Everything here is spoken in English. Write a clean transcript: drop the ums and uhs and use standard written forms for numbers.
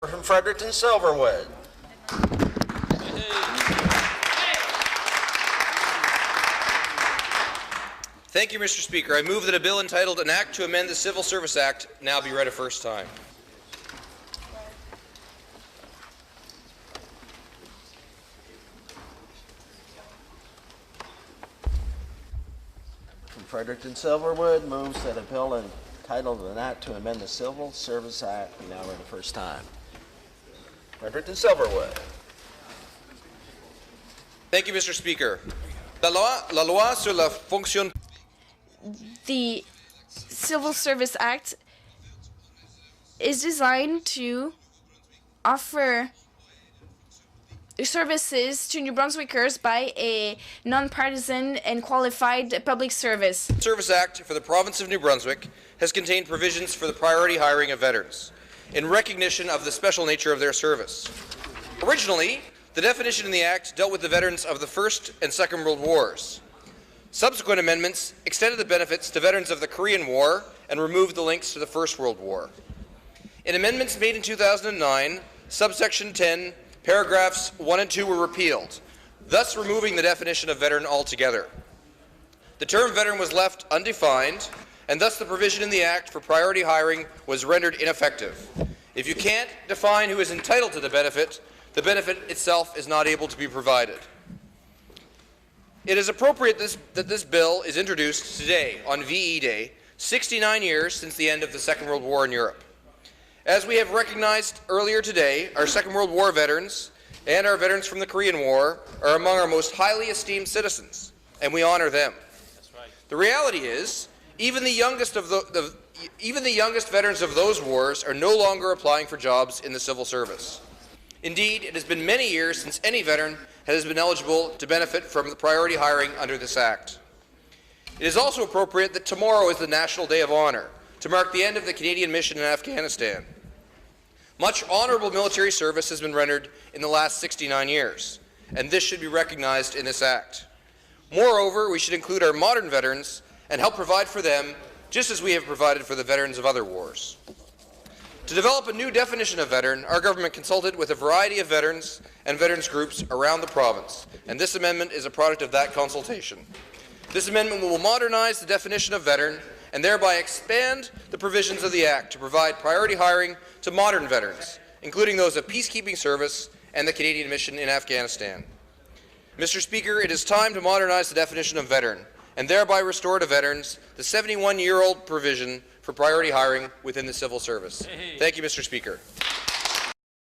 From Fredericton Silverwood. Thank you, Mr. Speaker. I move that a bill entitled An Act to Amend the Civil Service Act now be read a first time. From Fredericton Silverwood moves that a bill entitled An Act to Amend the Civil Service Act be now read the first time. Fredericton Silverwood. Thank you, Mr. Speaker. La loi sur la fonction. The Civil Service Act is designed to offer services to New Brunswickers by a nonpartisan and qualified public service. The Service Act for the province of New Brunswick has contained provisions for the priority hiring of veterans in recognition of the special nature of their service. Originally, the definition in the Act dealt with the veterans of the First and Second World Wars. Subsequent amendments extended the benefits to veterans of the Korean War and removed the links to the First World War. In amendments made in 2009, subsection 10, paragraphs 1 and 2 were repealed, thus removing the definition of veteran altogether. The term veteran was left undefined, and thus the provision in the Act for priority hiring was rendered ineffective. If you can't define who is entitled to the benefit itself is not able to be provided. It is appropriate that this bill is introduced today on VE Day, 69 years since the end of the Second World War in Europe. As we have recognized earlier today, our Second World War veterans and our veterans from the Korean War are among our most highly esteemed citizens, and we honor them. That's right. The reality is, even the youngest veterans of those wars are no longer applying for jobs in the civil service. Indeed, it has been many years since any veteran has been eligible to benefit from the priority hiring under this Act. It is also appropriate that tomorrow is the National Day of Honour to mark the end of the Canadian mission in Afghanistan. Much honourable military service has been rendered in the last 69 years, and this should be recognized in this Act. Moreover, we should include our modern veterans and help provide for them just as we have provided for the veterans of other wars. To develop a new definition of veteran, our government consulted with a variety of veterans and veterans groups around the province, and this amendment is a product of that consultation. This amendment will modernize the definition of veteran and thereby expand the provisions of the Act to provide priority hiring to modern veterans, including those of peacekeeping service and the Canadian mission in Afghanistan. Mr. Speaker, it is time to modernize the definition of veteran and thereby restore to veterans the 71-year-old provision for priority hiring within the civil service. Thank you, Mr. Speaker.